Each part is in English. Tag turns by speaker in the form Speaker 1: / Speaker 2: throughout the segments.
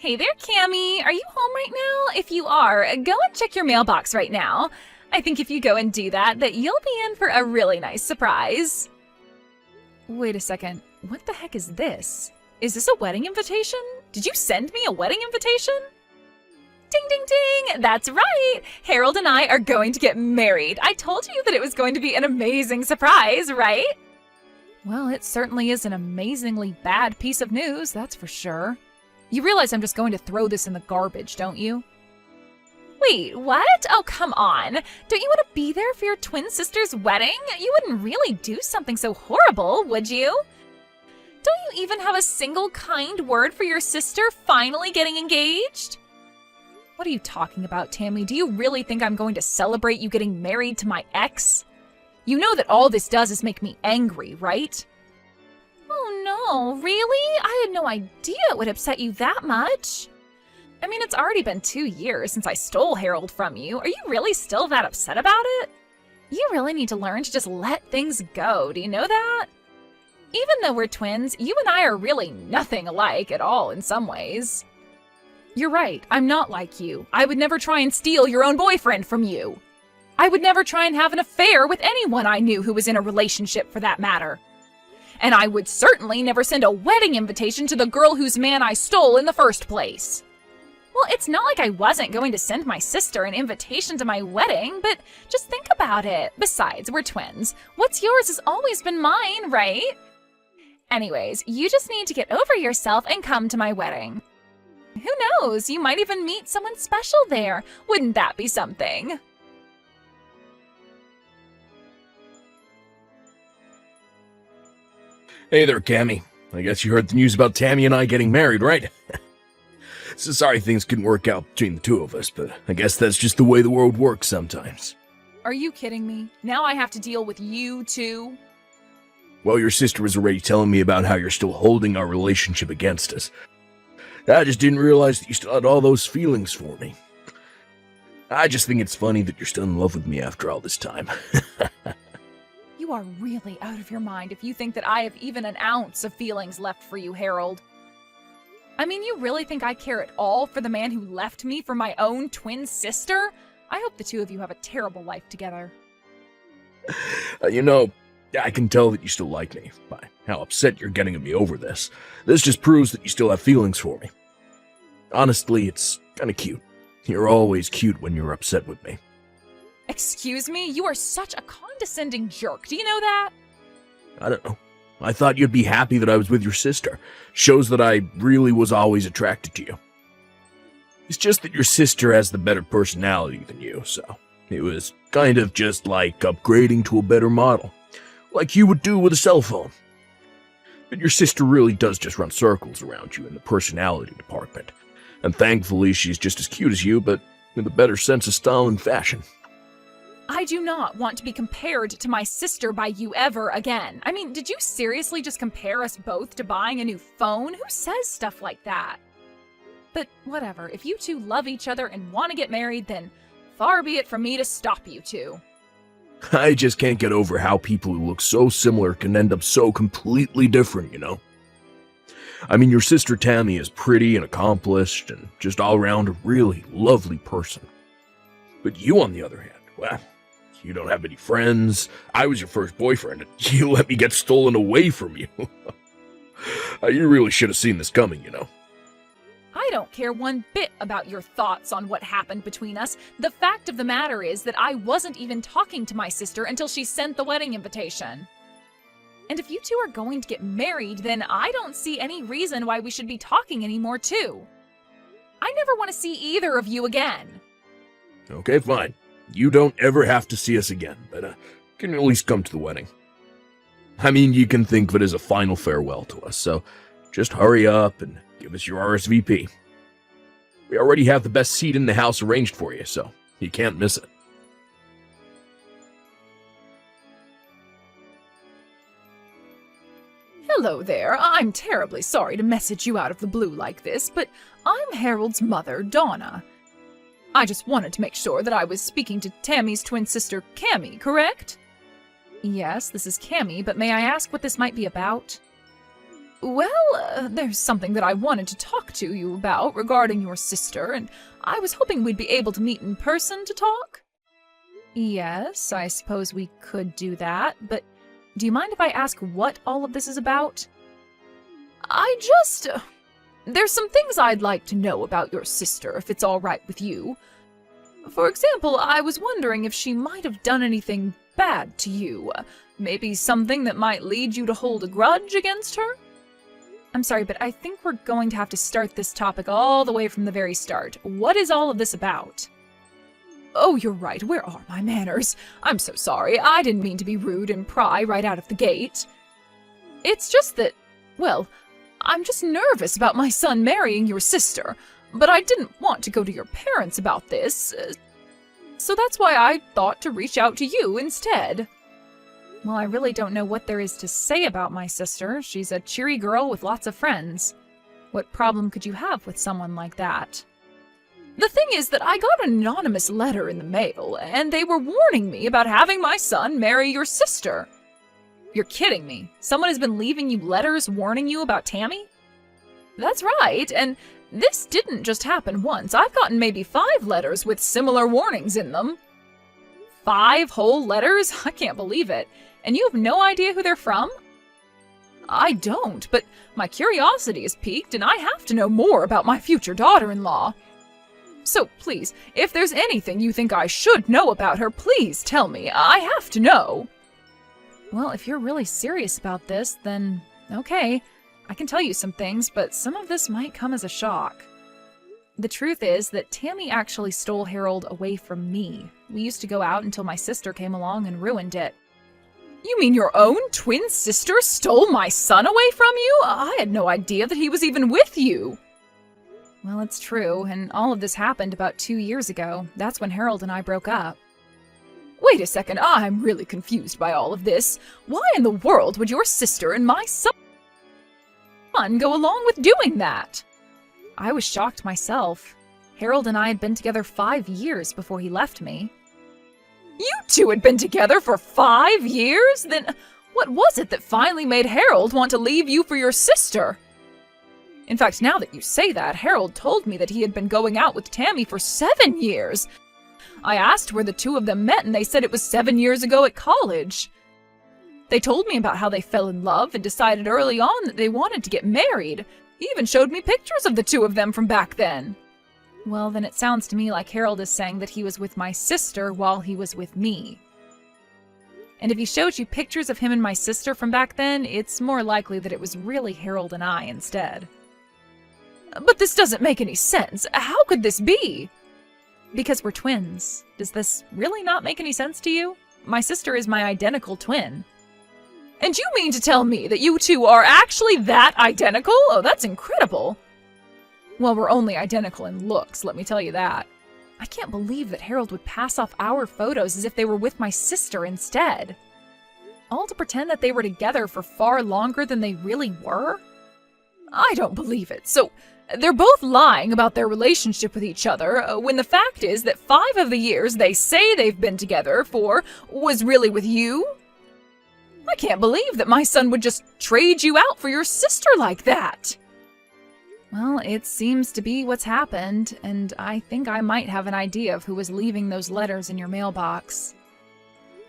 Speaker 1: Hey there, Cammy. Are you home right now? If you are, go and check your mailbox right now. I think if you go and do that you'll be in for a really nice surprise. Wait a second. What the heck is this? Is this a wedding invitation? Did you send me a wedding invitation? Ding, ding, ding! That's right! Harold and I are going to get married. I told you that it was going to be an amazing surprise, right? Well, it certainly is an amazingly bad piece of news, that's for sure. You realize I'm just going to throw this in the garbage, don't you? Wait, what? Oh, come on. Don't you want to be there for your twin sister's wedding? You wouldn't really do something so horrible, would you? Don't you even have a single kind word for your sister finally getting engaged? What are you talking about, Tammy? Do you really think I'm going to celebrate you getting married to my ex? You know that all this does is make me angry, right? Oh no, really? I had no idea it would upset you that much. I mean, it's already been 2 years since I stole Harold from you. Are you really still that upset about it? You really need to learn to just let things go, do you know that? Even though we're twins, you and I are really nothing alike at all in some ways. You're right, I'm not like you. I would never try and steal your own boyfriend from you. I would never try and have an affair with anyone I knew who was in a relationship for that matter. And I would certainly never send a wedding invitation to the girl whose man I stole in the first place. Well, it's not like I wasn't going to send my sister an invitation to my wedding, but just think about it. Besides, we're twins. What's yours has always been mine, right? Anyways, you just need to get over yourself and come to my wedding. Who knows? You might even meet someone special there. Wouldn't that be something?
Speaker 2: Hey there, Cammy. I guess you heard the news about Tammy and I getting married, right? So sorry things couldn't work out between the two of us, but I guess that's just the way the world works sometimes.
Speaker 1: Are you kidding me? Now I have to deal with you too?
Speaker 2: Well, your sister was already telling me about how you're still holding our relationship against us. I just didn't realize that you still had all those feelings for me. I just think it's funny that you're still in love with me after all this time.
Speaker 1: You are really out of your mind if you think that I have even an ounce of feelings left for you, Harold. I mean, you really think I care at all for the man who left me for my own twin sister? I hope the two of you have a terrible life together.
Speaker 2: I can tell that you still like me by how upset you're getting at me over this. This just proves that you still have feelings for me. Honestly, it's kinda cute. You're always cute when you're upset with me.
Speaker 1: Excuse me? You are such a condescending jerk. Do you know that?
Speaker 2: I don't know. I thought you'd be happy that I was with your sister. Shows that I really was always attracted to you. It's just that your sister has the better personality than you, so it was kind of just like upgrading to a better model. Like you would do with a cell phone. But your sister really does just run circles around you in the personality department. And thankfully she's just as cute as you, but with a better sense of style and fashion.
Speaker 1: I do not want to be compared to my sister by you ever again. I mean, did you seriously just compare us both to buying a new phone? Who says stuff like that? But whatever, if you two love each other and want to get married, then far be it from me to stop you two.
Speaker 2: I just can't get over how people who look so similar can end up so completely different, you know? I mean, your sister Tammy is pretty and accomplished and just all around a really lovely person. But you, on the other hand, well, you don't have any friends. I was your first boyfriend, and you let me get stolen away from you. You really should have seen this coming, you know.
Speaker 1: I don't care one bit about your thoughts on what happened between us. The fact of the matter is that I wasn't even talking to my sister until she sent the wedding invitation. And if you two are going to get married, then I don't see any reason why we should be talking anymore, too. I never want to see either of you again.
Speaker 2: Okay, fine. You don't ever have to see us again, but can at least come to the wedding. I mean, you can think of it as a final farewell to us, so just hurry up and give us your RSVP. We already have the best seat in the house arranged for you, so you can't miss it.
Speaker 1: Hello there. I'm terribly sorry to message you out of the blue like this, but I'm Harold's mother, Donna. I just wanted to make sure that I was speaking to Tammy's twin sister, Cammy, correct? Yes, this is Cammy, but may I ask what this might be about? Well, there's something that I wanted to talk to you about regarding your sister, and I was hoping we'd be able to meet in person to talk. Yes, I suppose we could do that, but do you mind if I ask what all of this is about? There's some things I'd like to know about your sister, if it's all right with you. For example, I was wondering if she might have done anything bad to you. Maybe something that might lead you to hold a grudge against her? I'm sorry, but I think we're going to have to start this topic all the way from the very start. What is all of this about? Oh, you're right. Where are my manners? I'm so sorry. I didn't mean to be rude and pry right out of the gate. It's just that, well, I'm just nervous about my son marrying your sister, but I didn't want to go to your parents about this, so that's why I thought to reach out to you instead. Well, I really don't know what there is to say about my sister. She's a cheery girl with lots of friends. What problem could you have with someone like that? The thing is that I got an anonymous letter in the mail, and they were warning me about having my son marry your sister. You're kidding me. Someone has been leaving you letters warning you about Tammy? That's right, and this didn't just happen once. I've gotten maybe 5 letters with similar warnings in them. 5 whole letters? I can't believe it. And you have no idea who they're from? I don't, but my curiosity is piqued and I have to know more about my future daughter-in-law. So please, if there's anything you think I should know about her, please tell me. I have to know. Well, if you're really serious about this, then okay. I can tell you some things, but some of this might come as a shock. The truth is that Tammy actually stole Harold away from me. We used to go out until my sister came along and ruined it. You mean your own twin sister stole my son away from you? I had no idea that he was even with you. Well, it's true, and all of this happened about 2 years ago. That's when Harold and I broke up. Wait a second, I'm really confused by all of this. Why in the world would your sister and my son go along with doing that? I was shocked myself. Harold and I had been together 5 years before he left me. You two had been together for 5 years? Then what was it that finally made Harold want to leave you for your sister? In fact, now that you say that, Harold told me that he had been going out with Tammy for 7 years. I asked where the two of them met and they said it was 7 years ago at college. They told me about how they fell in love and decided early on that they wanted to get married. He even showed me pictures of the two of them from back then. Well, then it sounds to me like Harold is saying that he was with my sister while he was with me. And if he showed you pictures of him and my sister from back then, it's more likely that it was really Harold and I instead. But this doesn't make any sense. How could this be? Because we're twins. Does this really not make any sense to you? My sister is my identical twin. And you mean to tell me that you two are actually that identical? Oh, that's incredible. Well, we're only identical in looks, let me tell you that. I can't believe that Harold would pass off our photos as if they were with my sister instead. All to pretend that they were together for far longer than they really were? I don't believe it. So, they're both lying about their relationship with each other, when the fact is that 5 of the years they say they've been together for was really with you? I can't believe that my son would just trade you out for your sister like that. Well, it seems to be what's happened, and I think I might have an idea of who was leaving those letters in your mailbox.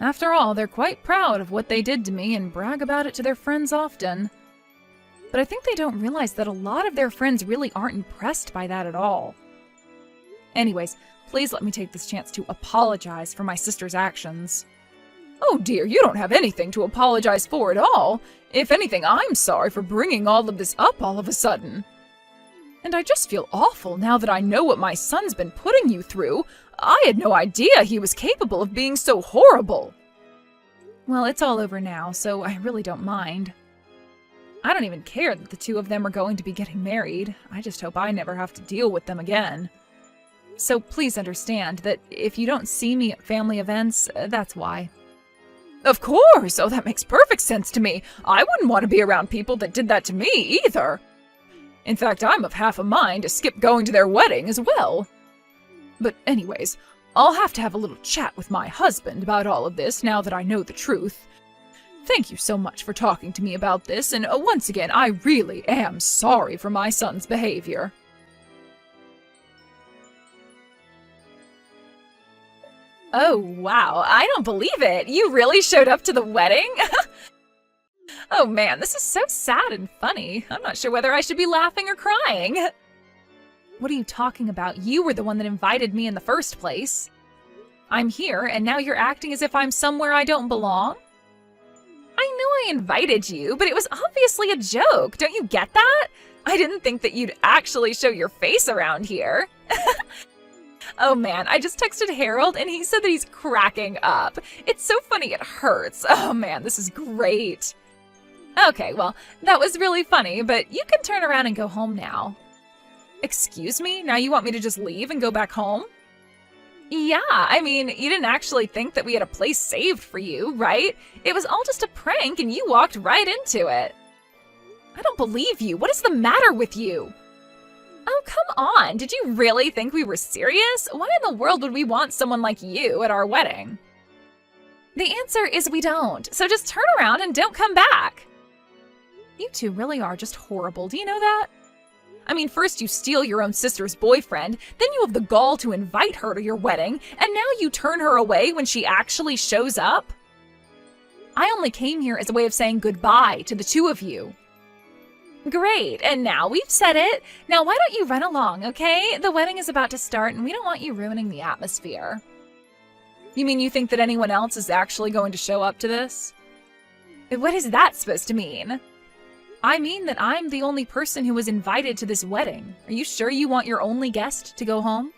Speaker 1: After all, they're quite proud of what they did to me and brag about it to their friends often. But I think they don't realize that a lot of their friends really aren't impressed by that at all. Anyways, please let me take this chance to apologize for my sister's actions. Oh dear, you don't have anything to apologize for at all. If anything, I'm sorry for bringing all of this up all of a sudden. And I just feel awful now that I know what my son's been putting you through. I had no idea he was capable of being so horrible. Well, it's all over now, so I really don't mind. I don't even care that the two of them are going to be getting married. I just hope I never have to deal with them again. So please understand that if you don't see me at family events, that's why. Of course! Oh, that makes perfect sense to me. I wouldn't want to be around people that did that to me, either. In fact, I'm of half a mind to skip going to their wedding as well. But anyways, I'll have to have a little chat with my husband about all of this now that I know the truth. Thank you so much for talking to me about this, and once again, I really am sorry for my son's behavior. Oh, wow, I don't believe it. You really showed up to the wedding? Oh man, this is so sad and funny. I'm not sure whether I should be laughing or crying. What are you talking about? You were the one that invited me in the first place. I'm here, and now you're acting as if I'm somewhere I don't belong? I know I invited you, but it was obviously a joke. Don't you get that? I didn't think that you'd actually show your face around here. Oh man, I just texted Harold and he said that he's cracking up. It's so funny it hurts. Oh man, this is great. Okay, well, that was really funny, but you can turn around and go home now. Excuse me? Now you want me to just leave and go back home? Yeah, I mean, you didn't actually think that we had a place saved for you, right? It was all just a prank and you walked right into it. I don't believe you. What is the matter with you? Oh, come on. Did you really think we were serious? Why in the world would we want someone like you at our wedding? The answer is we don't, so just turn around and don't come back. You two really are just horrible. Do you know that? I mean, first you steal your own sister's boyfriend, then you have the gall to invite her to your wedding, and now you turn her away when she actually shows up? I only came here as a way of saying goodbye to the two of you. Great, and now we've said it. Now why don't you run along, okay? The wedding is about to start and we don't want you ruining the atmosphere. You mean you think that anyone else is actually going to show up to this? What is that supposed to mean? I mean that I'm the only person who was invited to this wedding. Are you sure you want your only guest to go home?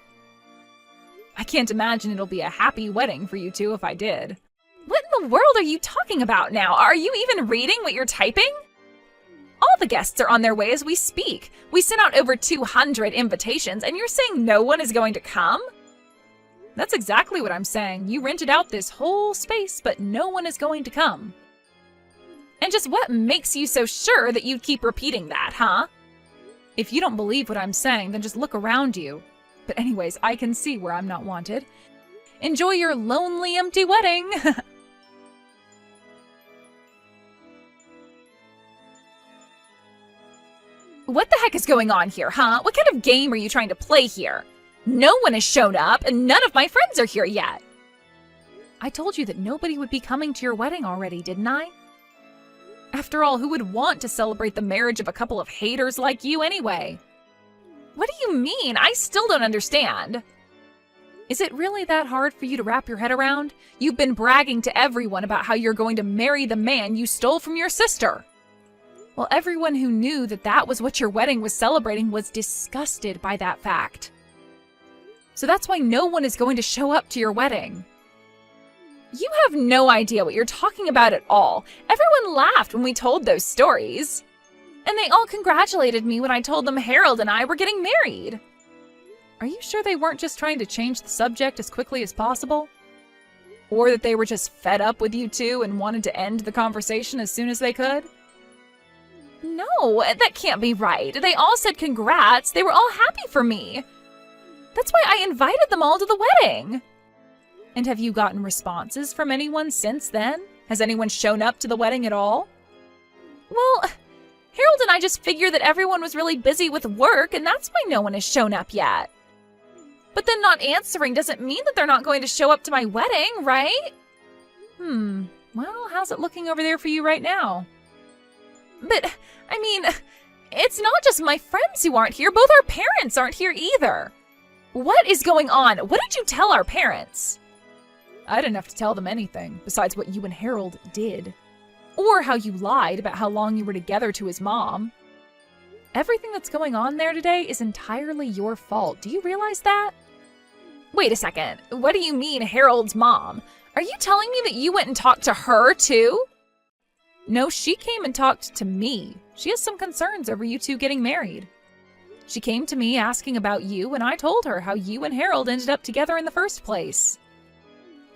Speaker 1: I can't imagine it'll be a happy wedding for you two if I did. What in the world are you talking about now? Are you even reading what you're typing? All the guests are on their way as we speak. We sent out over 200 invitations, and you're saying no one is going to come? That's exactly what I'm saying. You rented out this whole space, but no one is going to come. And just what makes you so sure that you'd keep repeating that, huh? If you don't believe what I'm saying, then just look around you. But anyways, I can see where I'm not wanted. Enjoy your lonely, empty wedding! What the heck is going on here, huh? What kind of game are you trying to play here? No one has shown up, and none of my friends are here yet. I told you that nobody would be coming to your wedding already, didn't I? After all, who would want to celebrate the marriage of a couple of haters like you anyway? What do you mean? I still don't understand. Is it really that hard for you to wrap your head around? You've been bragging to everyone about how you're going to marry the man you stole from your sister. Well, everyone who knew that that was what your wedding was celebrating was disgusted by that fact. So that's why no one is going to show up to your wedding. You have no idea what you're talking about at all. Everyone laughed when we told those stories. And they all congratulated me when I told them Harold and I were getting married. Are you sure they weren't just trying to change the subject as quickly as possible? Or that they were just fed up with you two and wanted to end the conversation as soon as they could? No, that can't be right. They all said congrats. They were all happy for me. That's why I invited them all to the wedding. And have you gotten responses from anyone since then? Has anyone shown up to the wedding at all? Well, Harold and I just figured that everyone was really busy with work, and that's why no one has shown up yet. But then not answering doesn't mean that they're not going to show up to my wedding, right? Well, how's it looking over there for you right now? But, I mean, it's not just my friends who aren't here. Both our parents aren't here either. What is going on? What did you tell our parents? I didn't have to tell them anything, besides what you and Harold did. Or how you lied about how long you were together to his mom. Everything that's going on there today is entirely your fault. Do you realize that? Wait a second. What do you mean, Harold's mom? Are you telling me that you went and talked to her, too? No, she came and talked to me. She has some concerns over you two getting married. She came to me asking about you, and I told her how you and Harold ended up together in the first place.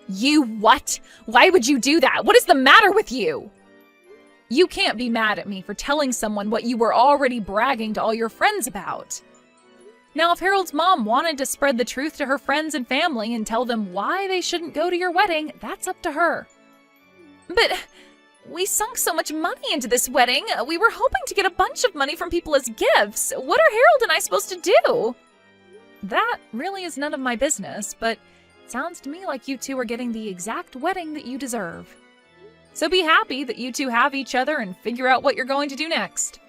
Speaker 1: You what? Why would you do that? What is the matter with you? You can't be mad at me for telling someone what you were already bragging to all your friends about. Now, if Harold's mom wanted to spread the truth to her friends and family and tell them why they shouldn't go to your wedding, that's up to her. But We sunk so much money into this wedding. We were hoping to get a bunch of money from people as gifts. What are Harold and I supposed to do? That really is none of my business, but it sounds to me like you two are getting the exact wedding that you deserve. So be happy that you two have each other and figure out what you're going to do next.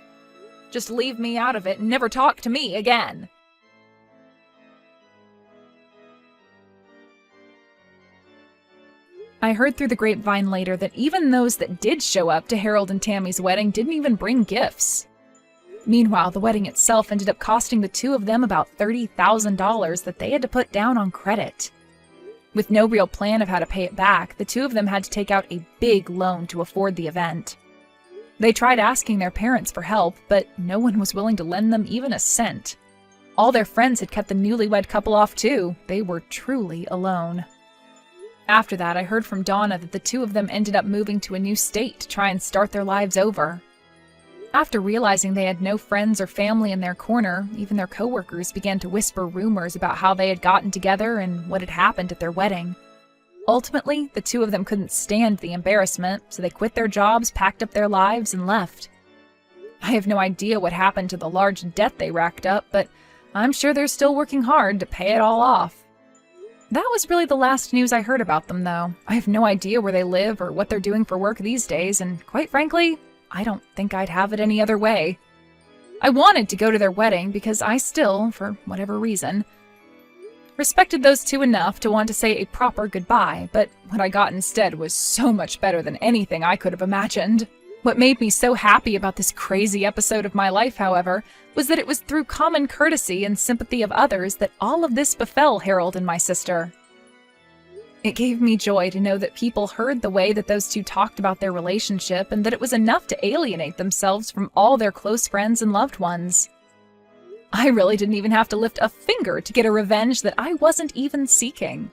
Speaker 1: Just leave me out of it and never talk to me again. I heard through the grapevine later that even those that did show up to Harold and Tammy's wedding didn't even bring gifts. Meanwhile, the wedding itself ended up costing the two of them about $30,000 that they had to put down on credit. With no real plan of how to pay it back, the two of them had to take out a big loan to afford the event. They tried asking their parents for help, but no one was willing to lend them even a cent. All their friends had cut the newlywed couple off too. They were truly alone. After that, I heard from Donna that the two of them ended up moving to a new state to try and start their lives over. After realizing they had no friends or family in their corner, even their coworkers began to whisper rumors about how they had gotten together and what had happened at their wedding. Ultimately, the two of them couldn't stand the embarrassment, so they quit their jobs, packed up their lives, and left. I have no idea what happened to the large debt they racked up, but I'm sure they're still working hard to pay it all off. That was really the last news I heard about them, though. I have no idea where they live or what they're doing for work these days, and quite frankly, I don't think I'd have it any other way. I wanted to go to their wedding because I still, for whatever reason, respected those two enough to want to say a proper goodbye, but what I got instead was so much better than anything I could have imagined. What made me so happy about this crazy episode of my life, however, was that it was through common courtesy and sympathy of others that all of this befell Harold and my sister. It gave me joy to know that people heard the way that those two talked about their relationship and that it was enough to alienate themselves from all their close friends and loved ones. I really didn't even have to lift a finger to get a revenge that I wasn't even seeking.